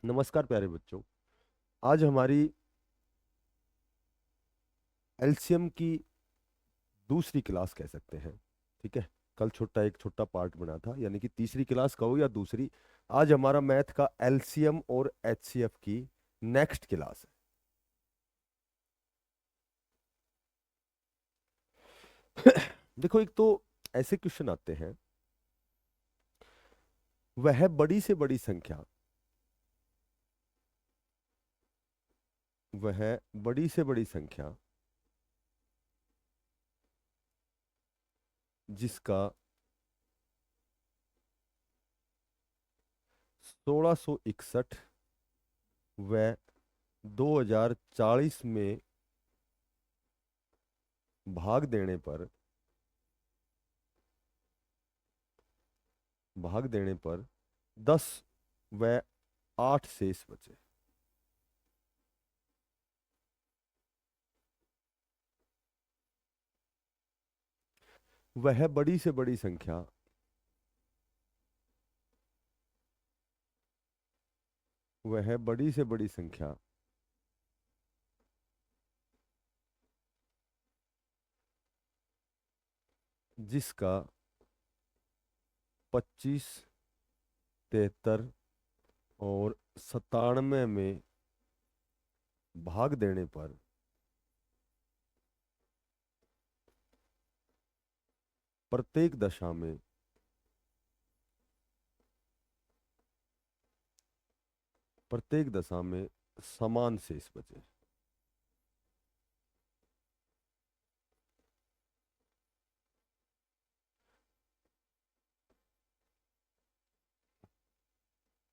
नमस्कार प्यारे बच्चों। आज हमारी एलसीएम की दूसरी क्लास कह सकते हैं। ठीक है। कल एक छोटा पार्ट बना था, यानी कि तीसरी क्लास कहो या दूसरी। आज हमारा मैथ का एलसीएम और एचसीएफ की नेक्स्ट क्लास है। देखो, एक तो ऐसे क्वेश्चन आते हैं, वह बड़ी से बड़ी संख्या, वह बड़ी से बड़ी संख्या जिसका 1661 व 2040 में भाग देने पर भाग देने पर 10 व 8 शेष बचे। वह बड़ी से बड़ी संख्या वह बड़ी से बड़ी संख्या जिसका 25, 73 और 97 में भाग देने पर प्रत्येक दशा में समान शेष बचे।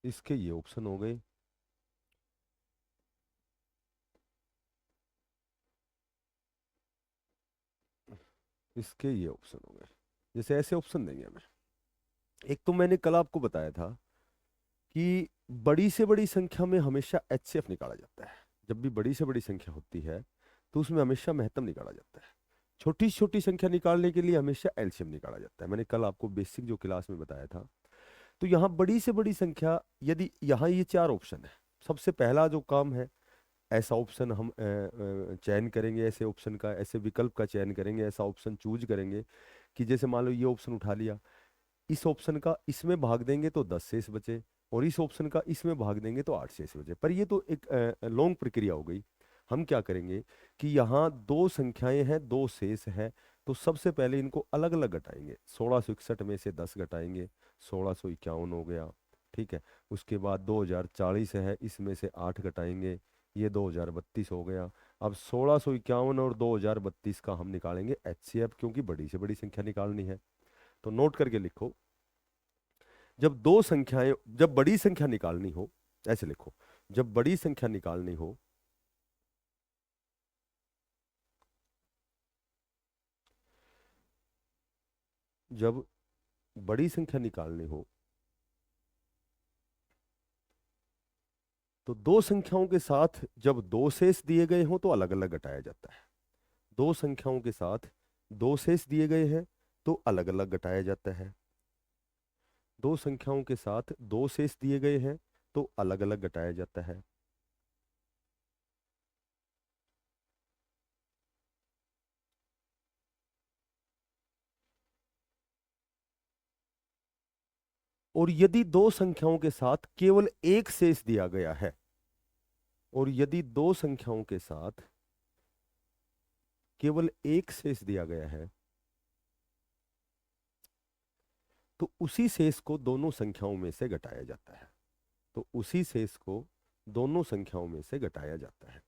इसके ये ऑप्शन हो गए। इसके ये ऑप्शन हो गए। जैसे ऐसे ऑप्शन देंगे हमें। एक तो मैंने कल आपको बताया था कि बड़ी से बड़ी संख्या में हमेशा एचसीएफ निकाला जाता है। जब भी बड़ी से बड़ी संख्या होती है तो उसमें हमेशा महत्तम निकाला जाता है। छोटी से छोटी संख्या निकालने के लिए हमेशा एलसीएम निकाला जाता है। मैंने कल आपको बेसिक जो क्लास में बताया था। तो यहाँ बड़ी से बड़ी संख्या, यदि यहाँ ये चार ऑप्शन है, सबसे पहला जो काम है, ऐसा ऑप्शन हम चयन करेंगे, ऐसे ऑप्शन का, ऐसे विकल्प का चयन करेंगे, ऐसा ऑप्शन चूज करेंगे कि जैसे मान लो ये ऑप्शन उठा लिया, इस ऑप्शन का इसमें भाग देंगे तो 10 शेष बचे, और इस ऑप्शन का इसमें भाग देंगे तो 8 शेष बचे। पर ये तो एक लॉन्ग प्रक्रिया हो गई। हम क्या करेंगे कि यहाँ दो संख्याएं हैं, दो शेष है, तो सबसे पहले इनको अलग अलग घटाएंगे। 1661 में से 10 घटाएंगे, 1651 हो गया। ठीक है। उसके बाद 2040 है, इसमें से 8 घटाएंगे, ये 2032 हो गया। अब 1651 और 2032 का हम निकालेंगे एचसीएफ, क्योंकि बड़ी से बड़ी संख्या निकालनी है। तो नोट करके लिखो, जब बड़ी संख्या निकालनी हो, ऐसे लिखो, जब बड़ी संख्या निकालनी हो जब बड़ी संख्या निकालनी हो तो दो संख्याओं के साथ जब दो शेष दिए गए हों तो अलग अलग घटाया जाता है। दो संख्याओं के साथ दो शेष दिए गए हैं तो अलग अलग घटाया जाता है। दो संख्याओं के साथ दो शेष दिए गए हैं तो अलग अलग घटाया जाता है। और यदि दो संख्याओं के साथ केवल एक शेष दिया गया है और यदि दो संख्याओं के साथ केवल एक शेष दिया गया है तो उसी शेष को दोनों संख्याओं में से घटाया जाता है। तो उसी शेष को दोनों संख्याओं में से घटाया जाता है।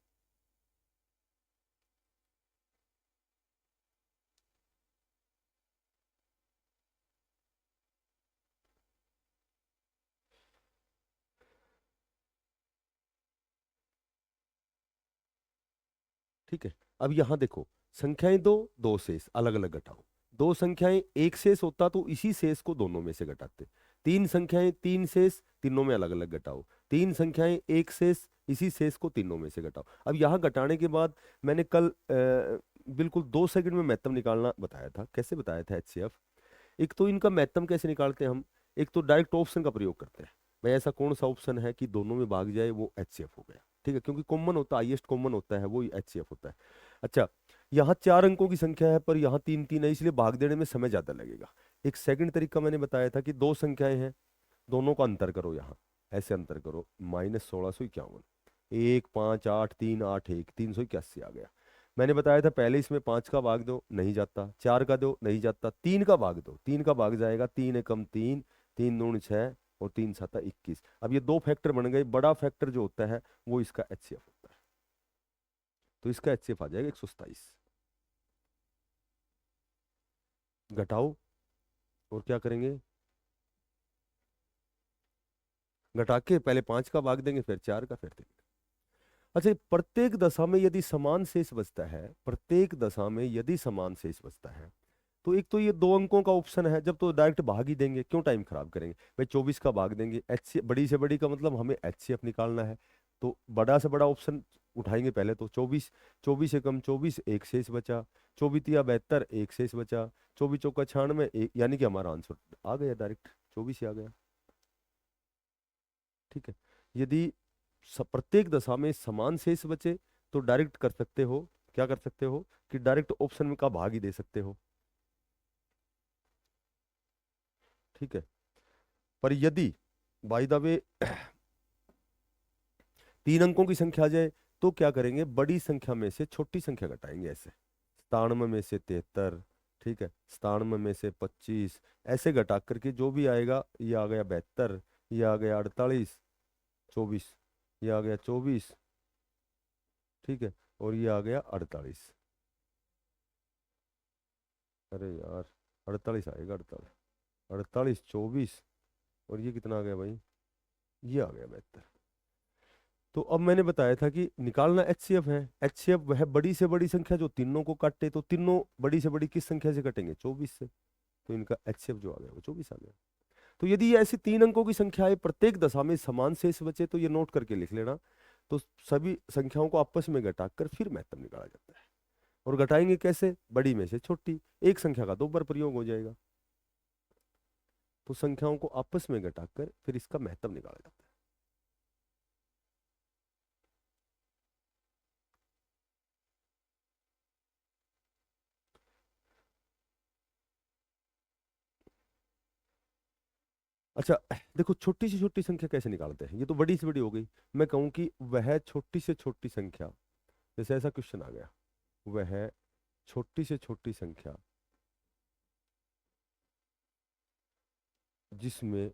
ठीक है। अब यहां देखो, संख्याएं दो, दो शेष अलग अलग घटाओ। दो संख्याएं एक शेष होता तो इसी शेष को दोनों में से घटाते। तीन संख्याएं तीन शेष, तीनों में अलग अलग घटाओ। तीन संख्याएं एक शेष, इसी शेष को तीनों में से घटाओ। अब यहां घटाने के बाद मैंने कल बिल्कुल 2 सेकंड में महत्तम निकालना बताया था। कैसे बताया था एचसीएफ? एक तो इनका महत्तम कैसे निकालते हैं हम, एक तो डायरेक्ट ऑप्शन का प्रयोग करते हैं। भाई ऐसा कौन सा ऑप्शन है कि दोनों में भाग जाए, वो HCF हो गया। ठीक है, क्योंकि कॉमन होता है, हाईएस्ट कॉमन होता है वो HCF होता है। अच्छा, यहाँ 4 अंकों की संख्या है पर यहाँ 3 3 है, इसलिए भाग देने में समय ज्यादा लगेगा। एक सेकंड तरीका मैंने बताया था कि दो संख्याएं हैं, दोनों का अंतर करो, यहाँ ऐसे अंतर करो, -1651, 1 5 8 3 8 1, 381 आ गया। मैंने बताया था पहले इसमें 5 का भाग दो, नहीं जाता, 4 का दो, नहीं जाता, 3 का भाग दो, 3 का भाग जाएगा, 3 एकम 3, 3 दूनी 6 और 3 7 21। अब ये दो फैक्टर बन गए, बड़ा फैक्टर जो होता है वो इसका HCF होता है, तो इसका HCF आ जाएगा 127। घटाओ, और क्या करेंगे, घटा के पहले 5 का भाग देंगे, फिर 4 का, फिर 3। अच्छा, प्रत्येक दशा में यदि समान शेष बचता है, प्रत्येक दशा में यदि समान शेष बचता है, तो एक तो ये 2 अंकों का ऑप्शन है, जब तो डायरेक्ट भाग ही देंगे, क्यों टाइम खराब करेंगे भाई। 24 का भाग देंगे, एच बड़ी से बड़ी का मतलब हमें HCF निकालना है, तो बड़ा से बड़ा ऑप्शन उठाएंगे पहले तो 24। 24 एकम 24, एक शेष बचा, 24 या 72, एक शेष बचा, 24 चौका 96, एक, यानी कि हमारा आंसर आ गया, डायरेक्ट 24 ही आ गया। ठीक है, यदि प्रत्येक दशा में समान शेष बचे तो डायरेक्ट कर सकते हो, क्या कर सकते हो कि डायरेक्ट ऑप्शन में का भाग ही दे सकते हो। ठीक है, पर यदि बाय द वे 3 अंकों की संख्या आ जाए तो क्या करेंगे, बड़ी संख्या में से छोटी संख्या घटाएंगे, ऐसे 97 में से 73, ठीक है, 97 में से 25, ऐसे घटा करके जो भी आएगा, ये आ गया 72, ये आ गया 48, 24, ये आ गया 24, ठीक है, और ये आ गया 48। अरे यार, 48 आएगा, 48, 48, 24, और ये कितना आ गया भाई, ये आ गया 72। तो अब मैंने बताया था कि निकालना HCF है। HCF वह बड़ी से बड़ी संख्या जो तीनों को काटे, तो तीनों बड़ी से बड़ी किस संख्या से कटेंगे, 24 से, तो इनका HCF जो आ गया वो 24 आ गया। तो यदि ये ऐसी 3 अंकों की संख्या है, प्रत्येक दशा में समान शेष बचे, तो ये नोट करके लिख लेना। तो सभी संख्याओं को आपस में घटाकर फिर महत्तम निकाला जाता है। और घटाएंगे कैसे, बड़ी में से छोटी, एक संख्या का 2 बार प्रयोग हो जाएगा, तो संख्याओं को आपस में घटाकर फिर इसका महत्तम निकाला जाता है। अच्छा, देखो छोटी से छोटी संख्या कैसे निकालते हैं, ये तो बड़ी से बड़ी हो गई। मैं कहूं कि वह छोटी से छोटी संख्या, जैसे ऐसा क्वेश्चन आ गया, वह छोटी से छोटी संख्या जिसमें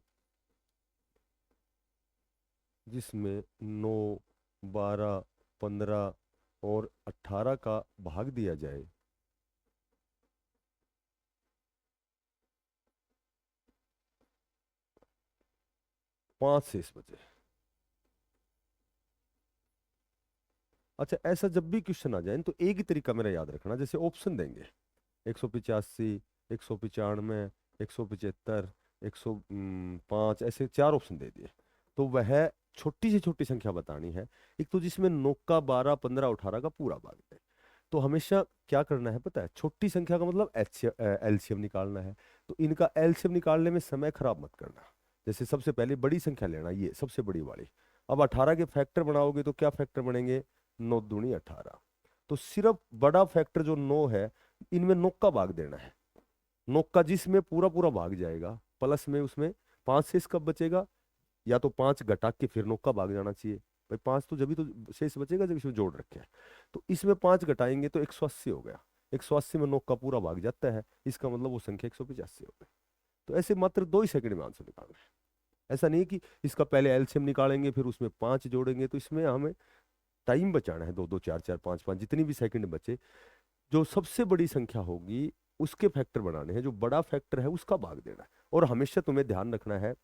जिसमें 9, 12, 15 और 18 का भाग दिया जाए, 5 शेष बचे। अच्छा, ऐसा जब भी क्वेश्चन आ जाए तो एक ही तरीका मेरा याद रखना, जैसे ऑप्शन देंगे 185, 195, 175, 105, ऐसे 4 ऑप्शन दे दिए, तो वह छोटी से छोटी संख्या बतानी है, एक तो जिसमें 9 का 12, 15, 18 का पूरा भाग है। तो हमेशा क्या करना है पता है, छोटी संख्या का मतलब LCM निकालना है, तो इनका LCM निकालने में समय खराब मत करना। जैसे सबसे पहले बड़ी संख्या लेना, ये सबसे बड़ी वाली, अब 18 के फैक्टर बनाओगे तो क्या फैक्टर बनेंगे, 9 दूनी 18, तो सिर्फ बड़ा फैक्टर जो 9 है, इनमें 9 का भाग देना है। 9 का जिसमें पूरा पूरा भाग जाएगा, प्लस में उसमें 5 शेष कब बचेगा, या तो 5 घटा के फिर 9 का भाग जाना चाहिए, भाई 5 तो जब भी तो शेष बचेगा जब इसमें जोड़ रखे हैं, तो इसमें 5 घटाएंगे तो 180 हो गया, 180 में 9 का पूरा भाग जाता है, इसका मतलब वो संख्या 185 हो गई। तो ऐसे मात्र 2 ही सेकंड में आंसर निकालना है। ऐसा नहीं कि इसका पहले LCM निकालेंगे फिर उसमें 5 जोड़ेंगे, तो इसमें हमें टाइम बचाना है, 2 2 4 4 5 5 जितनी भी सेकंड बचे, जो सबसे बड़ी संख्या होगी उसके फैक्टर बनाने हैं, जो बड़ा फैक्टर है उसका भाग देना है। और हमेशा तुम्हें ध्यान रखना है,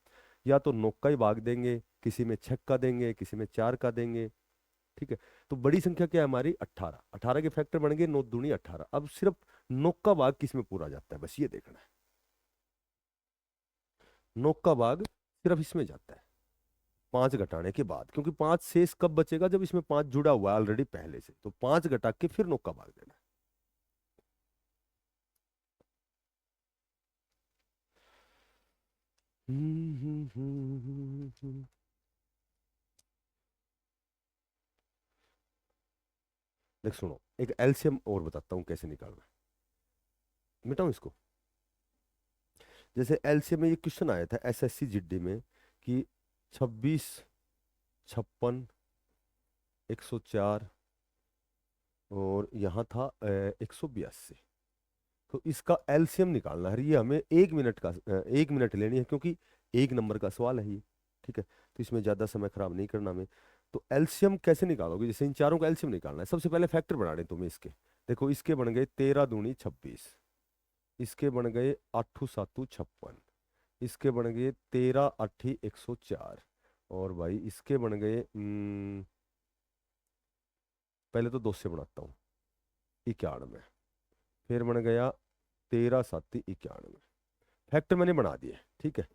या तो 9 का ही भाग देंगे, किसी में 6 का देंगे, किसी में 4 का देंगे। ठीक है, तो बड़ी संख्या क्या है हमारी, 18, 18 के फैक्टर बन गए 9 दूनी 18, अब सिर्फ 9 का भाग किस में पूरा जाता है, बस ये देखना है, 9 का भाग सिर्फ इसमें जाता है 5 घटाने के बाद, क्योंकि 5 शेष कब बचेगा, जब इसमें 5 जुड़ा हुआ है ऑलरेडी पहले से, तो 5 घटा के फिर 9 का भाग देना है। देख सुनो, एक एलसीएम और बताता हूँ कैसे निकालना है। मिटाऊं इसको। जैसे एलसीएम में ये क्वेश्चन आया था एसएससी जीडी में कि 26, 56, 104 और यहाँ था 182। तो इसका एलसीएम निकालना है। ये हमें 1 मिनट का 1 मिनट लेनी है, क्योंकि 1 नंबर का सवाल है ये। ठीक है, तो इसमें ज़्यादा समय खराब नहीं करना हमें। तो एलसीएम कैसे निकालोगे? जैसे इन चारों का एलसीएम निकालना है, सबसे पहले फैक्टर बनाने तुम्हें इसके। देखो, इसके बन गए 13 दूनी 26, इसके बन गए 8 सातू 56, इसके बन गए 13 8 104, और भाई इसके बन गए पहले तो 2 से बनाता हूँ 91, फिर बन गया 13 7 91। फैक्टर मैंने बना दिए। ठीक है,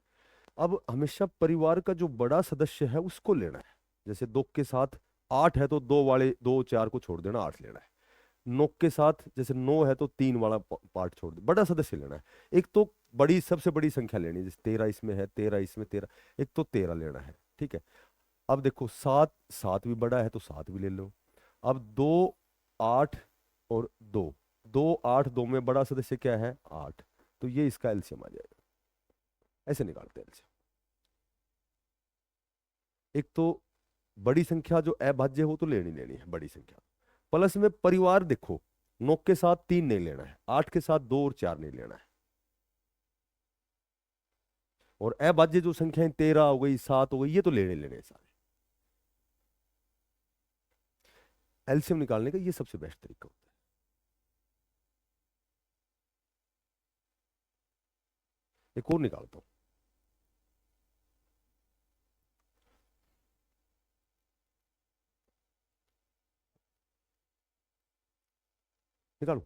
अब हमेशा परिवार का जो बड़ा सदस्य है उसको लेना है। जैसे 2 के साथ 8 है तो 2 वाले 2 4 को छोड़ देना, 8 लेना है। 9 के साथ जैसे 9 है तो 3 वाला पार्ट छोड़ दे, बड़ा सदस्य लेना है। एक तो बड़ी सबसे बड़ी संख्या लेनी है, जैसे 13 इसमें है, 13 इसमें 13, एक तो 13 लेना है। ठीक है, अब देखो 7 7 भी बड़ा है तो 7 भी ले लो। अब 2 8 और 2, 2 8 2 में बड़ा सदस्य क्या है? 8। तो ये इसका एलसीएम आ जाएगा। ऐसे निकालते हैं एलसीएम। एक तो बड़ी संख्या जो अभाज्य हो तो लेनी लेनी है बड़ी संख्या, प्लस में परिवार देखो 9 के साथ 3 नहीं लेना है, 8 के साथ 2 और 4 नहीं लेना है, और अभाज्य जो संख्याएं 13 हो गई 7 हो गई ये तो लेने लेने हैं सारे। एलसीएम निकालने का ये सबसे बेस्ट तरीका होता है। एक और निकालता हूं, निकालू।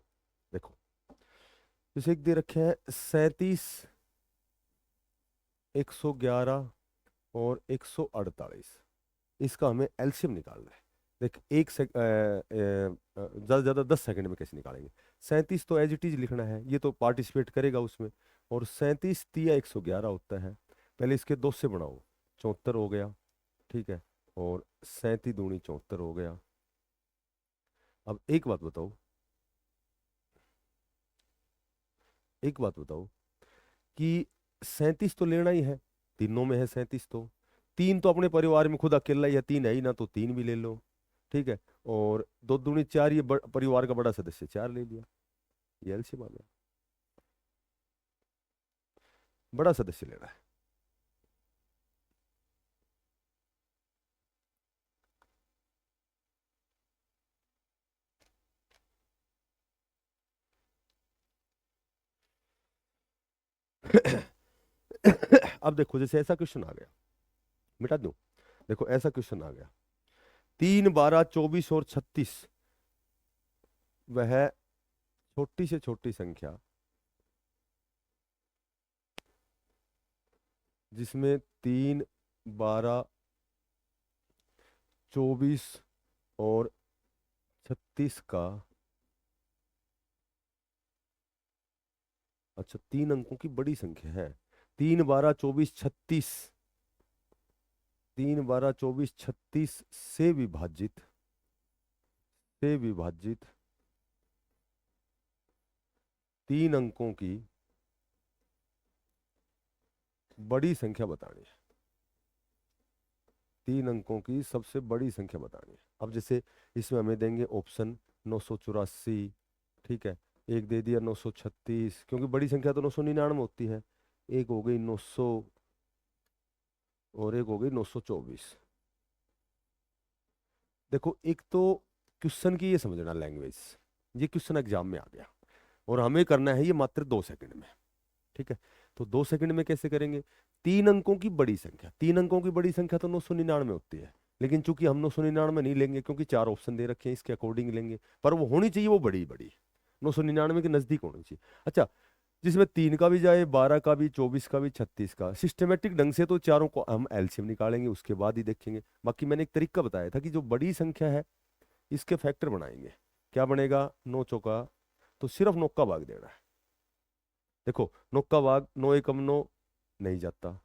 देखो, जैसे एक दे रखे है 37, 111 और 148। इसका हमें एलसीएम निकालना है। देख, एक से ज़्यादा से ज़्यादा 10 सेकंड में कैसे निकालेंगे। 37 तो एज इट इज लिखना है, ये तो पार्टिसिपेट करेगा उसमें। और 37 तिया 111 होता है। पहले इसके 2 से बनाओ, 74 हो गया। ठीक है, और 37 दूनी 74 हो गया। अब एक बात बताओ, एक बात बताओ कि 37 तो लेना ही है, तीनों में है 37 तो। 3 तो अपने परिवार में खुद अकेला ही है, 3 है ही ना, तो 3 भी ले लो। ठीक है, और 2 दूनी 4, ये परिवार का बड़ा सदस्य 4 ले लिया। ये एलसीएम आ गया। बड़ा सदस्य लेना है। अब देखो, जैसे ऐसा क्वेश्चन आ गया, मिटा दूं। देखो ऐसा क्वेश्चन आ गया, 3 12 24 और 36, वह छोटी से छोटी संख्या जिसमें 3 12 24 और 36 का, अच्छा 3 अंकों की बड़ी संख्या है। 3 12 24 36, 3 12 24 36 से विभाजित 3 अंकों की बड़ी संख्या बतानी है। 3 अंकों की सबसे बड़ी संख्या बतानी है। अब जैसे इसमें हमें देंगे ऑप्शन 984। ठीक है, एक दे दिया 936, क्योंकि बड़ी संख्या तो 999 होती है। एक हो गई 900 और एक हो गई 924। देखो, एक तो क्वेश्चन की ये समझना लैंग्वेज, ये क्वेश्चन एग्जाम में आ गया और हमें करना है ये मात्र 2 सेकंड में। ठीक है, तो 2 सेकंड में कैसे करेंगे? 3 अंकों की बड़ी संख्या, 3 अंकों की बड़ी संख्या तो 999 होती है, लेकिन चूंकि हम 999 नहीं लेंगे क्योंकि 4 ऑप्शन दे रखे हैं, इसके अकॉर्डिंग लेंगे। पर वो होनी चाहिए वो बड़ी बड़ी, 999 के नजदीक होनी चाहिए। अच्छा, जिसमें 3 का भी जाए, 12 का भी, 24 का भी, 36 का, सिस्टमेटिक ढंग से तो चारों को हम एलसीएम निकालेंगे, उसके बाद ही देखेंगे। बाकी मैंने एक तरीका बताया था कि जो बड़ी संख्या है इसके फैक्टर बनाएंगे। क्या बनेगा? 9 चौका, तो सिर्फ 9 का भाग देना है। देखो 9 का भाग 9 एकम 9 नहीं जाता,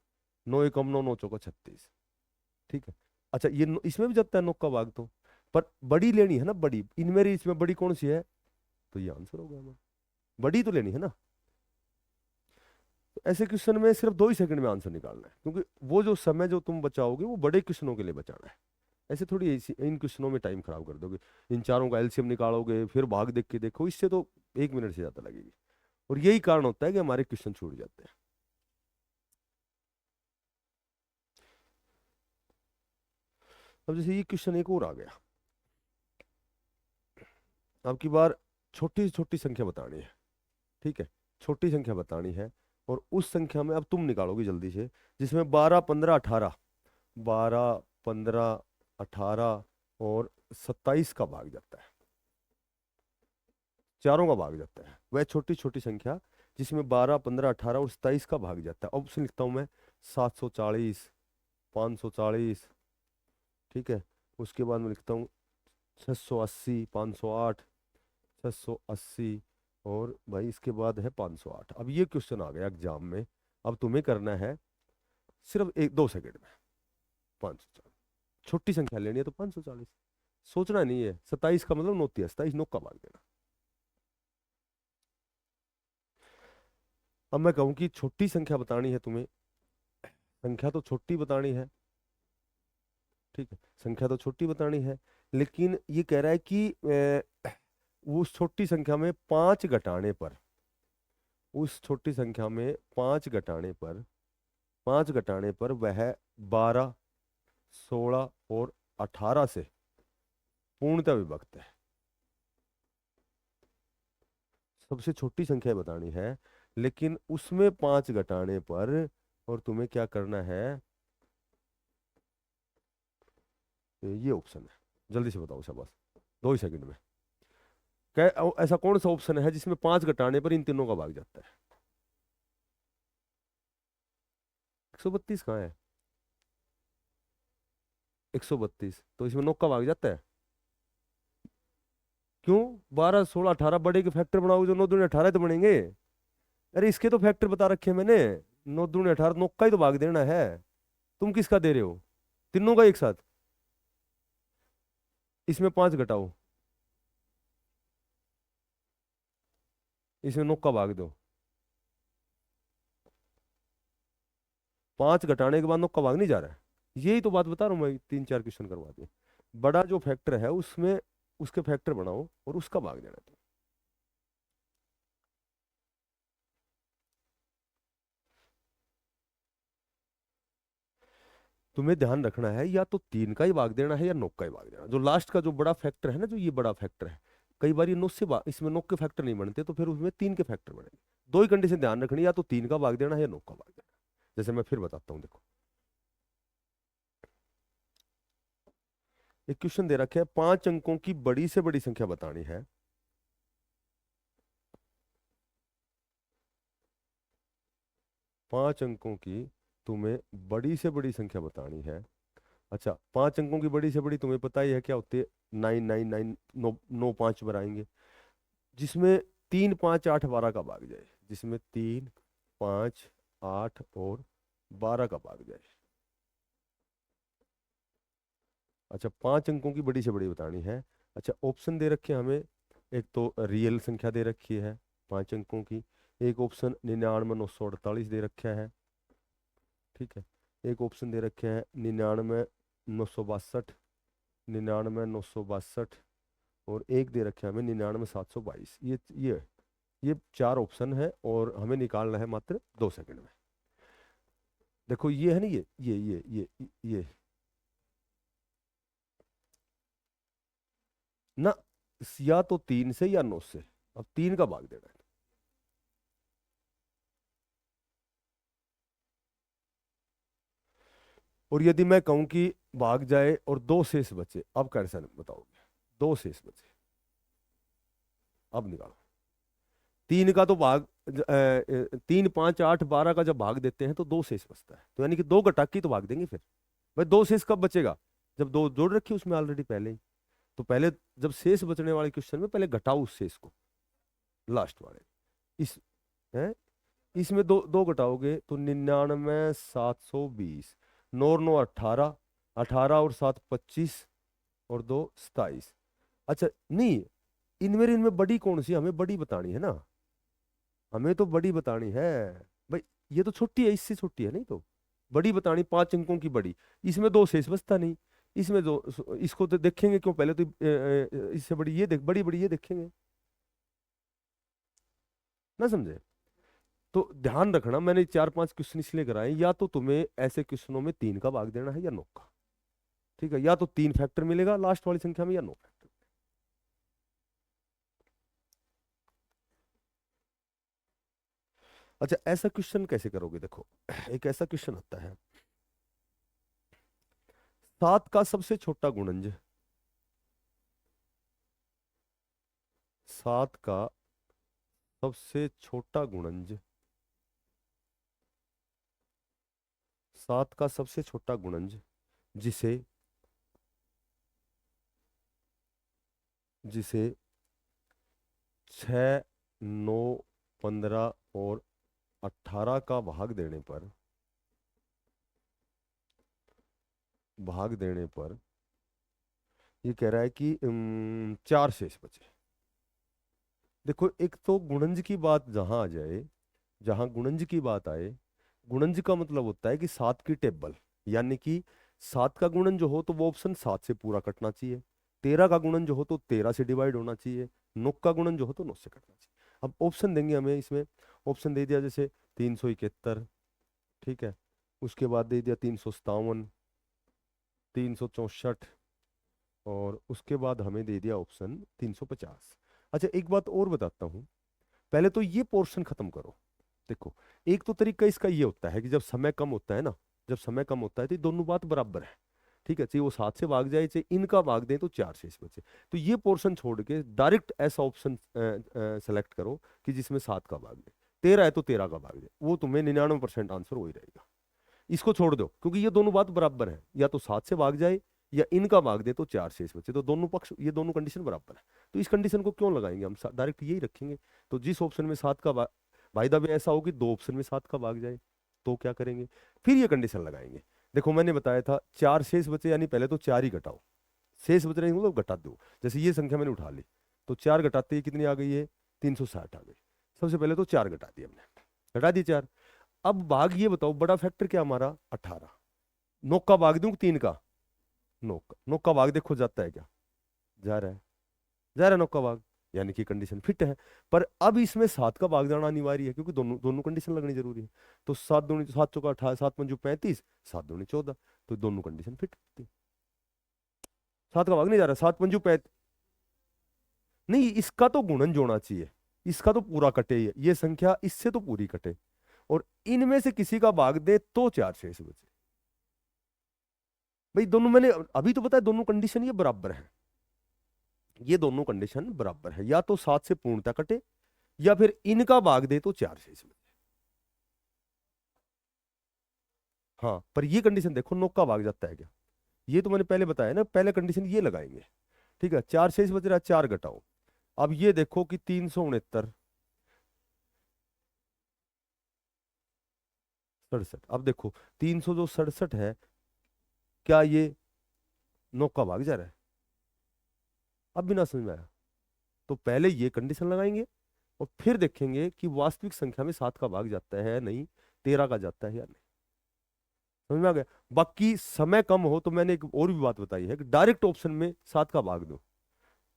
9 एकम 9, 9 चौका 36। ठीक है। अच्छा ये इसमें भी जाता है 9 का भाग तो, पर बड़ी लेनी है ना, बड़ी इन मेरी इसमें बड़ी कौन सी है, तो ये आंसर होगा हमारा, बड़ी तो लेनी है ना। तो ऐसे क्वेश्चन में सिर्फ 2 ही सेकंड में आंसर निकालना है, क्योंकि वो जो समय जो तुम बचाओगे वो बड़े क्वेश्चनों के लिए बचाना है। ऐसे थोड़ी इन क्वेश्चनों में टाइम खराब कर दोगे, इन चारों का एलसीएम निकालोगे फिर भाग देख के देखो, इससे तो 1 मिनट से ज्यादा लगेगी। और यही कारण होता है कि हमारे क्वेश्चन छूट जाते हैं। अब जैसे ये क्वेश्चन एक और आ गया, अब की बार छोटी से छोटी संख्या बतानी है। ठीक है, छोटी संख्या बतानी है, और उस संख्या में अब तुम निकालोगी जल्दी से, जिसमें 12, 15, 18, 12, 15, 18 और 27 का भाग जाता है, चारों का भाग जाता है, वह छोटी छोटी संख्या जिसमें 12, 15, 18 और 27 का भाग जाता है। ऑप्शन लिखता हूं मैं, 740, 540, ठीक है, उसके बाद मैं लिखता हूँ 680, 508, 680, और भाई इसके बाद है 508। अब ये क्वेश्चन आ गया एग्जाम में, अब तुम्हें करना है सिर्फ 1-2 सेकंड में 540, छोटी संख्या लेनी है तो 540, सोचना नहीं है। 27 का मतलब 29 है, 27 9 का भाग देना। अब मैं कहूं कि छोटी संख्या बतानी है तुम्हें, संख्या तो छोटी बतानी है, ठीक है, संख्या तो छोटी बतानी है, लेकिन ये कह रहा है कि उस छोटी संख्या में 5 घटाने पर, उस छोटी संख्या में 5 घटाने पर, 5 घटाने पर वह 12, 16 और 18 से पूर्णतः विभक्त है। सबसे छोटी संख्या बतानी है, लेकिन उसमें 5 घटाने पर, और तुम्हें क्या करना है, ये ऑप्शन है, जल्दी से बताओ शाबाश, 2 ही सेकंड में। ऐसा कौन सा ऑप्शन है जिसमें 5 घटाने पर इन तीनों का भाग जाता है? 132 कहाँ है? 132 तो इसमें 9 का भाग जाता है। क्यों? 12, 16, 18 बड़े के फैक्टर बनाओगे जो 9 दूनी 18 तो बनेंगे। अरे इसके तो फैक्टर बता रखे हैं मैंने, 9 दूनी 18, 9 का ही तो भाग देना है। तुम किसका दे रहे हो? तीनों का एक साथ। इसमें 5 घटाओ, इसमें 9 का भाग दो, 5 घटाने के बाद 9 का भाग नहीं जा रहा है। यही तो बात बता रहा हूँ मैं, 3-4 क्वेश्चन करवा दिए। बड़ा जो फैक्टर है उसमें उसके फैक्टर बनाओ और उसका भाग देना है। तुम्हें ध्यान रखना है, या तो 3 का ही भाग देना है या 9 का ही भाग देना। जो लास्ट का जो बड़ा फैक्टर है ना, जो ये बड़ा फैक्टर है, कई बार ये 9 से इसमें 9 के फैक्टर नहीं बनते, तो फिर उसमें 3 के फैक्टर बनेंगे। 2 ही कंडीशन ध्यान रखनी, या तो 3 का भाग देना है या 9 का भाग देना। जैसे मैं फिर बताता हूँ, देखो एक क्वेश्चन दे रखे है, 5 अंकों की बड़ी से बड़ी संख्या बतानी है। पांच अंकों की तुम्हें बड़ी से बड़ी संख्या बतानी है। अच्छा, 5 अंकों की बड़ी से बड़ी तुम्हें पता ही है क्या होती है, 999, 9 5 बनाएंगे, जिसमें 3, 5, 8, 12 का भाग जाए, जिसमें 3, 5, 8 और 12 का भाग जाए। अच्छा, 5 अंकों की बड़ी से बड़ी बतानी है। अच्छा, ऑप्शन दे रखे हैं हमें, एक तो रियल संख्या दे रखी है 5 अंकों की, एक ऑप्शन 99,948 दे रखा है, ठीक है, एक ऑप्शन दे रखे हैं 99,962, 99,962, और एक दे रखे हैं हमें 99,722। ये 4 ऑप्शन है, और हमें निकालना है मात्र 2 सेकंड में। देखो ये है ना, ये ना, या तो 3 से या 9 से, अब 3 का भाग देना है। और यदि मैं कहूं कि भाग जाए और 2 शेष बचे, अब कैसे बताओगे? 2 शेष बचे, अब निकालो। 3 का तो भाग 3, 5, 8, 12 का जब भाग देते हैं तो 2 शेष बचता है, तो यानी कि 2 घटा के तो भाग देंगे फिर। भाई 2 शेष कब बचेगा? जब 2 जोड़ रखी उसमें ऑलरेडी पहले ही। तो पहले जब शेष बचने वाले क्वेश्चन में पहले घटाओ उस शेष को, लास्ट वाले। इस है इसमें दो दो घटाओगे तो 99,720। नौ और नौ 18, 18 और 7 25, और 2 27। अच्छा नहीं, इनमें बड़ी कौन सी, हमें बड़ी बतानी है ना, हमें तो बड़ी बतानी है भाई। ये तो छोटी है, इससे छोटी है नहीं तो बड़ी बतानी, 5 अंकों की बड़ी। इसमें दो शेष बचता नहीं। इसमें दो, इसको तो देखेंगे क्यों, पहले तो इससे बड़ी ये देख, बड़ी बड़ी ये देखेंगे ना, समझे। तो ध्यान रखना, मैंने 4 5 क्वेश्चन इसलिए कराए, या तो तुम्हें ऐसे क्वेश्चनों में 3 का भाग देना है या 9 का। ठीक है, या तो 3 फैक्टर मिलेगा लास्ट वाली संख्या में, या 9 फैक्टर। अच्छा, ऐसा क्वेश्चन कैसे करोगे, देखो एक ऐसा क्वेश्चन होता है, 7 का सबसे छोटा गुणज, 7 का सबसे छोटा गुणज, 7 का सबसे छोटा गुणज, जिसे जिसे 6, 9, 15 और 18 का भाग देने पर ये कह रहा है कि 4 शेष बचे। देखो, एक तो गुणज की बात जहां आ जाए, जहां गुणज की बात आए, गुणज का मतलब होता है कि 7 की टेबल, यानी कि 7 का गुणन जो हो तो वो ऑप्शन 7 से पूरा कटना चाहिए, 13 का गुणन जो हो तो 13 से डिवाइड होना चाहिए, 9 का गुणन जो हो तो 9 से कटना चाहिए। अब ऑप्शन देंगे हमें इसमें, ऑप्शन दे दिया जैसे 371, ठीक है, उसके बाद दे दिया 357, 364, और उसके बाद हमें दे दिया ऑप्शन 350। अच्छा, एक बात और बताता हूँ, पहले तो ये पोर्शन खत्म करो। देखो, एक तो तरीका इसका ये होता है कि जब समय कम होता है ना, जब समय कम होता है तो ये दोनों बात बराबर है, ठीक है, चाहे वो 7 से भाग जाए चाहे इनका भाग दे, तो 4 शेष बचे। तो ये पोर्शन छोड़ के डायरेक्ट ऐसा ऑप्शन सेलेक्ट करो कि जिसमें 7 का भाग दे, 13 है तो 13 का भाग दे, वो तुम्हें 99% आंसर वही रहेगा। इसको छोड़ दो, क्योंकि ये दोनों बात बराबर है, या तो 7 से भाग जाए या इनका भाग दे तो 4 शेष बचे, तो दोनों पक्ष, ये दोनों कंडीशन बराबर है। तो इस कंडीशन को क्यों लगाएंगे हम, डायरेक्ट यही रखेंगे। तो जिस ऑप्शन में 7 का भाई दा भी ऐसा हो कि 2 ऑप्शन में 7 का भाग जाए, तो क्या करेंगे, फिर ये कंडीशन लगाएंगे। देखो, मैंने बताया था 4 शेष बचे, यानी पहले तो 4 ही घटाओ, शेष बच रहे हैं मतलब घटा दो। जैसे ये संख्या मैंने उठा ली, तो 4 घटाते ही कितनी आ गई है, 360 आ गई। सबसे पहले तो 4 घटा दिए हमने, घटा दिए 4। अब भाग ये बताओ, बड़ा फैक्टर क्या हमारा, 18। 9 का भाग दूं 3 का, 9 का भाग देखो जाता है क्या, जा रहा है, जा रहा है 9 का भाग, यानी कि कंडीशन फिट है। पर अब इसमें 7 का भाग जाना अनिवार्य है, क्योंकि दोनों दोनों कंडीशन लगनी जरूरी है। तो 7 दूनी 7 चौका 18, 7 पंजू 35, 7 दूनी 14, तो दोनों कंडीशन फिट होती है। 7 का भाग नहीं जा रहा, 7 पंजू 35, नहीं, इसका तो गुणन जोड़ना चाहिए, इसका तो पूरा कटे, ये संख्या इससे तो पूरी कटे, और इनमें से किसी का भाग दे तो 4 शेष बचे। भाई दोनों मैंने अभी तो बताया, दोनों कंडीशन ये बराबर है, ये दोनों कंडीशन बराबर है, या तो 7 से पूर्णता कटे या फिर इनका भाग दे तो 4 शेष बचे। हाँ, पर ये कंडीशन देखो, 9 का भाग जाता है क्या, ये तो मैंने पहले बताया ना, पहले कंडीशन ये लगाएंगे। ठीक है, 4 शेष बच रहा है, 4 घटाओ। अब ये देखो कि 369, 67, अब देखो 367 है, क्या ये 9 का भाग जा रहा है, अब भी ना समझ में आया, तो पहले ये कंडीशन लगाएंगे और फिर देखेंगे कि वास्तविक संख्या में 7 का भाग जाता है या नहीं, 13 का जाता है या नहीं। समझ में आ गया। बाकी समय कम हो तो मैंने एक और भी बात बताई है कि डायरेक्ट ऑप्शन में 7 का भाग दो,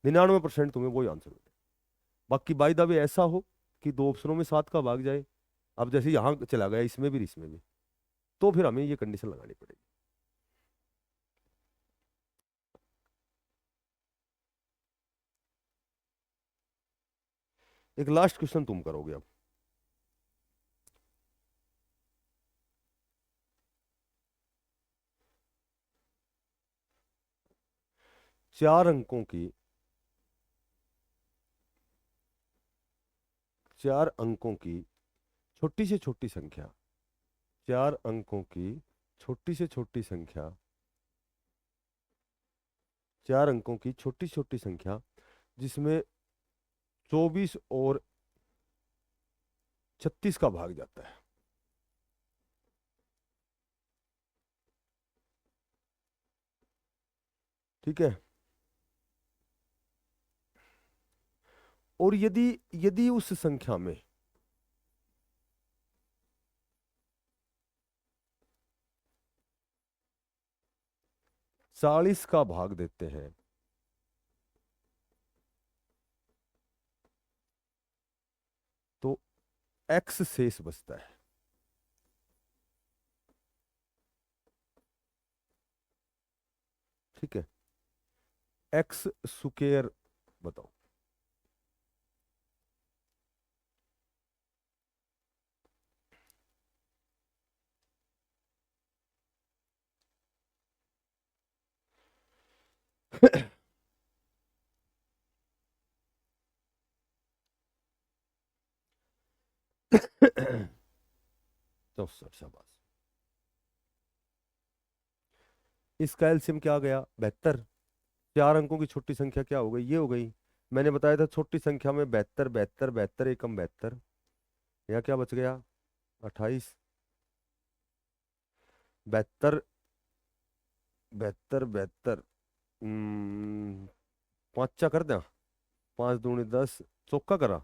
99% तुम्हें वही आंसर मिले। बाकी बाई द वे ऐसा हो कि दो ऑप्शनों में 7 का भाग जाए, अब जैसे यहाँ चला गया, इसमें भी इसमें भी, तो फिर हमें ये कंडीशन लगानी पड़ेगी। एक लास्ट क्वेश्चन तुम करोगे अब। 4 अंकों की, 4 अंकों की छोटी से छोटी संख्या, 4 अंकों की छोटी से छोटी संख्या, 4 अंकों की छोटी छोटी संख्या, जिसमें 24 और 36 का भाग जाता है। ठीक है। और यदि यदि उस संख्या में चालीस का भाग देते हैं तो x शेष बचता है। ठीक है। एक्स स्क्वायर बताओ। तो शाबाश। इसका एलसीएम क्या आ गया? 72। 4 अंकों की छोटी संख्या क्या हो गई? ये हो गई। मैंने बताया था छोटी संख्या में 72, 72, 72 एकम 72। यहाँ क्या बच गया? 28। 72, 72, 72। 5 कर दें? 5 दूनी 10। चौका करा?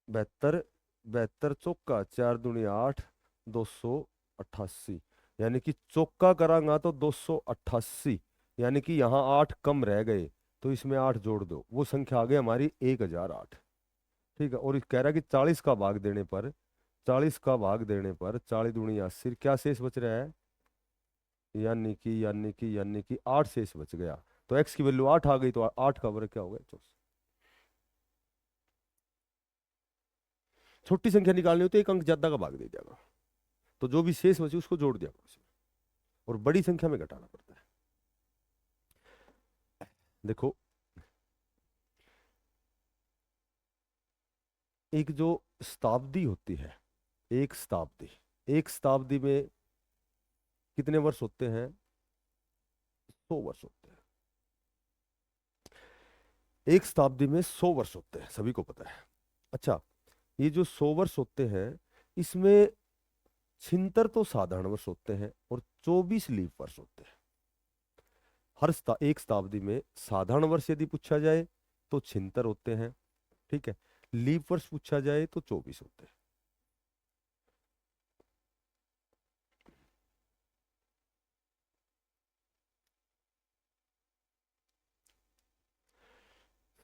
72, 72 चौका, 4 दूनी 8, 288। यानी कि चौका करांगा तो 288। यानी कि यहाँ 8 कम रह गए, तो इसमें 8 जोड़ दो, वो संख्या आ गई हमारी 1008। ठीक है। और कह रहा है कि 40 का भाग देने पर, 40 का भाग देने पर 40 दूनी 80, क्या शेष बच रहा है? यानी कि 8 शेष बच गया। तो x की वैल्यू 8 आ गई, तो 8 का वर्ग क्या हो गया? 24। छोटी संख्या निकालनी होती है, एक अंक ज्यादा का भाग दे दिया, तो जो भी शेष बचे उसको जोड़ दिया करो उसमें, और बड़ी संख्या में घटाना पड़ता है। देखो, एक जो शताब्दी होती है, एक शताब्दी, एक शताब्दी में कितने वर्ष होते हैं? 100 वर्ष होते हैं। एक शताब्दी में 100 वर्ष होते हैं, सभी को पता है। अच्छा, ये जो 100 वर्ष होते हैं, इसमें 76 तो साधारण वर्ष होते हैं और 24 लीप वर्ष होते हैं। एक शताब्दी में साधारण वर्ष यदि पूछा जाए तो 76 होते हैं। ठीक है। लीप वर्ष पूछा जाए तो 24 होते हैं।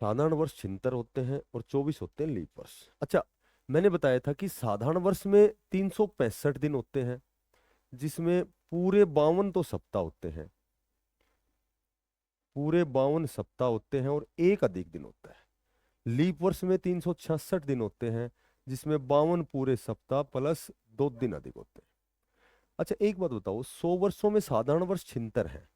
साधारण वर्ष 76 होते हैं और 24 होते हैं लीप वर्ष। अच्छा, मैंने बताया था कि साधारण वर्ष में 365 दिन होते हैं, जिसमें पूरे 52 तो सप्ताह होते हैं, पूरे 52 सप्ताह होते हैं और एक अधिक दिन होता है। लीप वर्ष में 366 दिन होते हैं, जिसमें 52 पूरे सप्ताह प्लस 2 दिन अधिक होते हैं। अच्छा, एक बात बताओ, 100 वर्षों में साधारण वर्ष 76 है,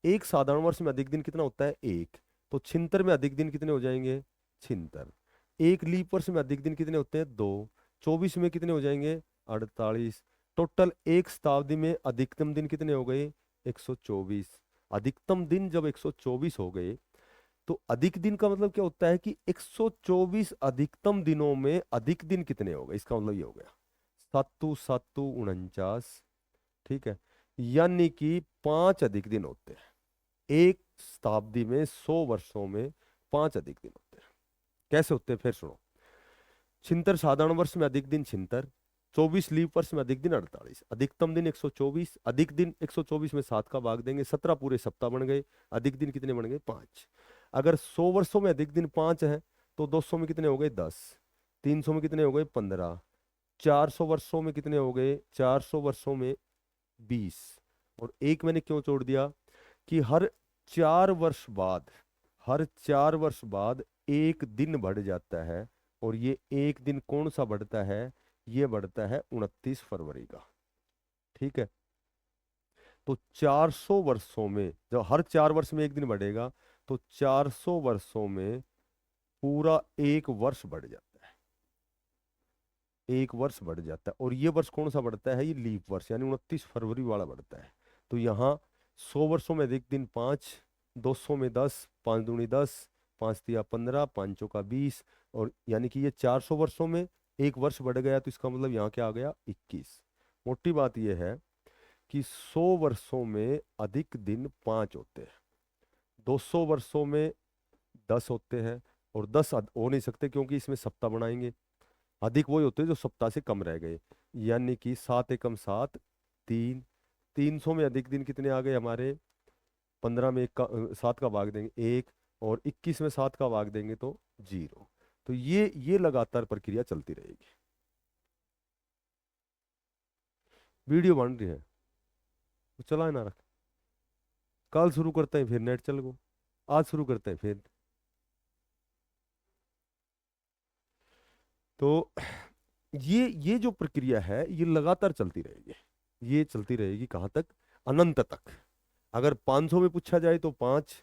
एक साधारण वर्ष में अधिक दिन कितना होता है? एक। तो 76 में अधिक दिन कितने हो जाएंगे? 76। एक लीप वर्ष में अधिक दिन कितने होते हैं? 2। 24 में कितने हो जाएंगे? 48। टोटल एक शताब्दी में अधिकतम दिन कितने हो गए? 124। अधिकतम दिन जब 124 हो गए, तो अधिक दिन का मतलब क्या होता है कि 124 अधिकतम दिनों में अधिक दिन कितने हो गए, इसका मतलब ये हो गया 7 7 49। ठीक है। यानी कि 5 अधिक दिन होते हैं एक शताब्दी में, 100 वर्षों में 5 अधिक दिन होते हैं। कैसे होते हैं फिर सुनो। 76 साधारण वर्ष में अधिक दिन 76, 24 लीप वर्ष में अधिक दिन 48, अधिकतम दिन 124, अधिक दिन 124 में 7 का भाग देंगे, 17 पूरे सप्ताह बन गए। अधिक दिन कितने बन गए? 5। अगर 100 वर्षों में अधिक दिन 5 है, तो 200 में कितने हो गए? 10। 300 में कितने हो गए? 15। 400 वर्षों में कितने हो गए? 400 वर्षों में 20। और एक मैंने क्यों छोड़ दिया कि हर 4 वर्ष बाद, हर 4 वर्ष बाद एक दिन बढ़ जाता है, और ये एक दिन कौन सा बढ़ता है? ये बढ़ता है 29 फरवरी का। ठीक है। तो 400 वर्षों में जब हर 4 वर्ष में एक दिन बढ़ेगा, तो 400 वर्षों में पूरा एक वर्ष बढ़ जाता है, एक वर्ष बढ़ जाता है। और ये वर्ष कौन सा बढ़ता है? ये लीप वर्ष, यानी 29 फरवरी वाला बढ़ता है। तो यहाँ 100 वर्षों में अधिक दिन 5, 200 में 10, 5 दूनी 10, 5 तिया 15, 5 चौका 20, और यानी कि ये 400 वर्षों में एक वर्ष बढ़ गया, तो इसका मतलब यहाँ क्या आ गया 21। मोटी बात यह है कि 100 वर्षों में अधिक दिन 5 होते हैं, 200 वर्षों में 10 होते हैं, और 10 हो नहीं सकते क्योंकि इसमें सप्ताह बनाएंगे। अधिक वही होते हैं जो सप्ताह से कम रह गए, यानी कि 7 एकम 7, 3। 300 में अधिक दिन कितने आ गए हमारे, 15 में 7 का भाग देंगे 1, और 21 में 7 का भाग देंगे तो 0। तो ये लगातार प्रक्रिया चलती रहेगी। वीडियो बन रही है तो चलाए ना रख, कल शुरू करते हैं फिर नेट चल गो, आज शुरू करते हैं फिर। तो ये जो प्रक्रिया है ये लगातार चलती रहेगी, ये चलती रहेगी कहाँ तक, अनंत तक। अगर 500 में पूछा जाए तो 5,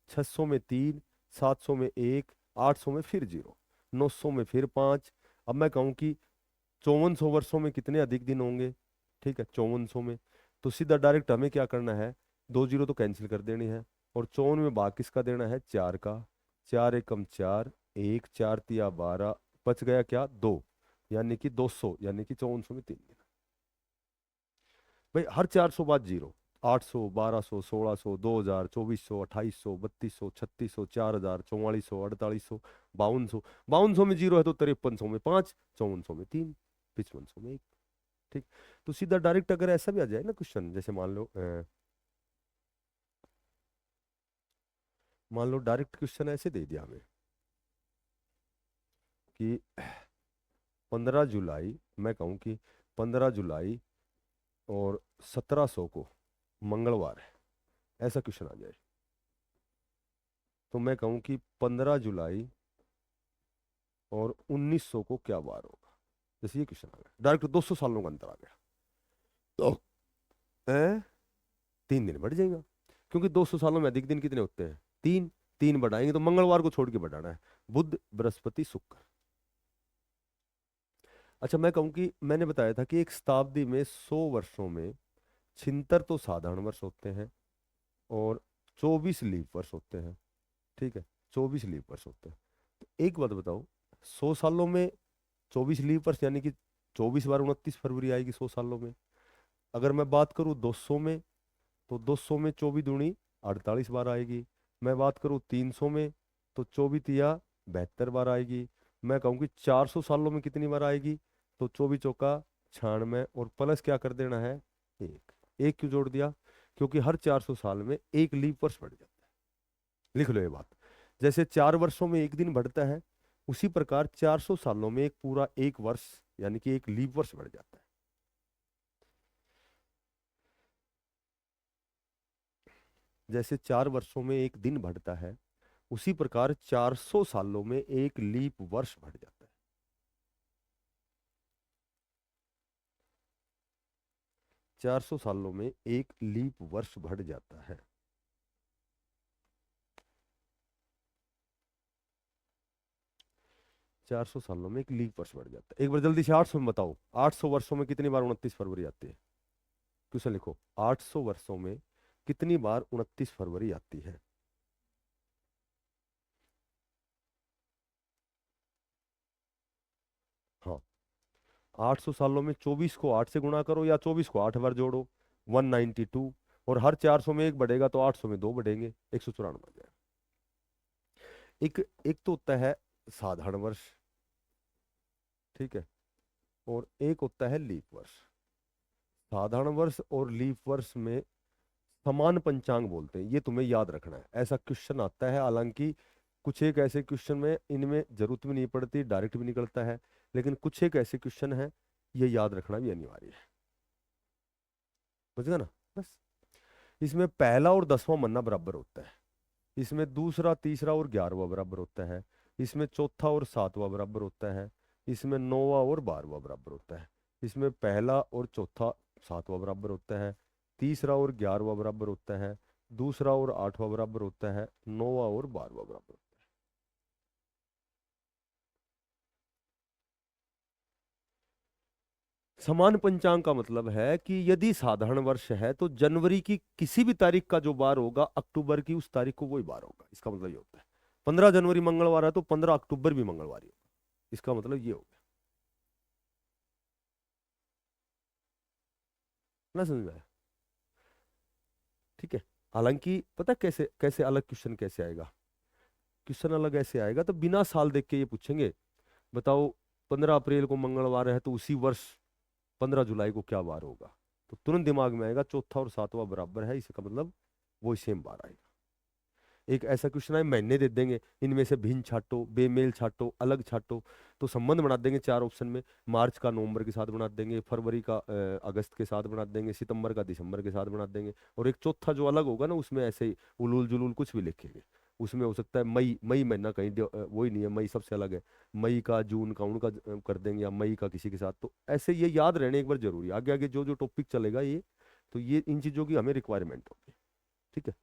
600 में 3, 700 में 1, 800 में फिर 0, 900 में फिर 5। अब मैं कहूँ कि 5400 वर्षों में कितने अधिक दिन होंगे, ठीक है 5400 में, तो सीधा डायरेक्ट हमें क्या करना है, 2 जीरो तो कैंसिल कर देनी है, और 54 में भाग किसका देना है 4 का, 4 एकम 4, 1, 4 तिया 12, बच गया क्या 2, यानी कि 200, यानी कि 5400 में 3 दिन। भाई हर 400 बाद 0, 800, 1200, 1600, 2000, 2400, 2800, 3200, 3600, 4000, 4400, 4800, 5200। 5200 में 0 है तो 5300 में 5, 5400 में 3, 5500 में 1। ठीक, तो सीधा डायरेक्ट अगर ऐसा भी आ जाए ना क्वेश्चन, जैसे मान लो डायरेक्ट क्वेश्चन ऐसे दे दिया हमें कि 15 जुलाई, मैं कहूँ कि 15 जुलाई और 1700 को मंगलवार है, ऐसा क्वेश्चन आ जाए, तो मैं कहूँ कि 15 जुलाई और 1900 को क्या वार होगा, जैसे ये क्वेश्चन आ गया, डायरेक्ट 200 सालों का अंतर आ गया, तो 3 दिन बढ़ जाएगा, क्योंकि 200 सालों में अधिक दिन कितने होते हैं 3, 3 बढ़ाएंगे तो मंगलवार को छोड़ के बढ़ाना है, बुध बृहस्पति शुक्र। अच्छा मैं कहूँ कि मैंने बताया था कि एक शताब्दी में 100 वर्षों में 76 तो साधारण वर्ष होते हैं और 24 लीप वर्ष होते हैं, ठीक है 24 लीप वर्ष होते हैं। तो एक बात बताओ, 100 सालों में 24 लीप वर्ष, यानी कि 24 बार 29 फरवरी आएगी 100 सालों में। अगर मैं बात करूँ 200 में, तो 200 में 24 दूनी 48 बार आएगी। मैं बात करूँ 300 में, तो 24 तिया 72 बार आएगी। मैं कहूँ कि 400 सालों में कितनी बार आएगी, तो 24 चौका 96, और प्लस क्या कर देना है 1। एक क्यों जोड़ दिया, क्योंकि हर 400 साल में एक लीप वर्ष बढ़ जाता है। लिख लो ये बात, जैसे 4 वर्षों में एक दिन बढ़ता है, उसी प्रकार 400 सालों में एक पूरा एक वर्ष यानी कि एक लीप वर्ष बढ़ जाता है। जैसे 4 वर्षों में एक दिन बढ़ता है, उसी प्रकार 400 सालों में एक लीप वर्ष बढ़ जाता है। 400 सालों में एक लीप वर्ष बढ़ जाता है। चार सौ सालों में एक लीप वर्ष बढ़ जाता है। एक बार जल्दी से 800 में बताओ, 800 वर्षों में कितनी बार 29 फरवरी आती है, क्वेश्चन लिखो, 800 वर्षों में कितनी बार 29 फरवरी आती है। हाँ, 800 सालों में 24 को 8 से गुणा करो या 24 को 8 बार जोड़ो, 192, और हर 400 में एक बढ़ेगा तो 800 में 2 बढ़ेंगे, 194 बढ़ जाएगा। एक एक तो होता है साधारण वर्ष, ठीक है, और एक होता है लीप वर्ष। साधारण वर्ष और लीप वर्ष में समान पंचांग बोलते हैं, ये तुम्हें याद रखना है, ऐसा क्वेश्चन आता है। हालांकि कुछ एक ऐसे क्वेश्चन में इनमें जरूरत भी नहीं पड़ती, डायरेक्ट भी निकलता है, लेकिन कुछ एक ऐसे क्वेश्चन है ये याद रखना भी अनिवार्य है, समझ गया ना। बस इसमें पहला और 10वां मन्ना बराबर होता है, इसमें दूसरा तीसरा और 11वां बराबर होता है, इसमें चौथा और 7वां बराबर होता है, इसमें 9वां और 12वां बराबर होता है, इसमें पहला और चौथा 7वां बराबर होता है, तीसरा और 11वां बराबर होता है, दूसरा और 8वां बराबर होता है, 9वां और 12वां बराबर होता है। समान पंचांग का मतलब है कि यदि साधारण वर्ष है तो जनवरी की किसी भी तारीख का जो बार होगा, अक्टूबर की उस तारीख को वही बार होगा, इसका मतलब ये होता है। 15 जनवरी मंगलवार है तो 15 अक्टूबर भी मंगलवार ही होगा, इसका मतलब ये हो गया ना, समझ में आया? ठीक है। हालांकि पता है कैसे कैसे अलग क्वेश्चन कैसे आएगा, क्वेश्चन अलग ऐसे आएगा तो बिना साल देख के ये पूछेंगे, बताओ 15 अप्रैल को मंगलवार है तो उसी वर्ष 15 जुलाई को क्या वार होगा, तो तुरंत दिमाग में आएगा चौथा और सातवां बराबर है, इसका मतलब वो सेम बार आएगा। एक ऐसा क्वेश्चन है, महीने दे देंगे, इनमें से भिन्न छाटो, बेमेल छाटो, अलग छाटो, तो संबंध बना देंगे 4 ऑप्शन में, मार्च का नवंबर के साथ बना देंगे, फरवरी का अगस्त के साथ बना देंगे, सितंबर का दिसंबर के साथ बना देंगे, और एक चौथा जो अलग होगा ना उसमें ऐसे ही उलूल जुलूल कुछ भी लिखेंगे। उसमें हो सकता है मई, मई महीना कहीं वही नहीं है, मई सबसे अलग है, मई का जून का उनका कर देंगे, या मई का किसी के साथ, तो ऐसे ये याद रहने एक बार जरूरी, आगे आगे जो जो टॉपिक चलेगा ये, तो ये इन चीज़ों की हमें रिक्वायरमेंट होगी। ठीक है।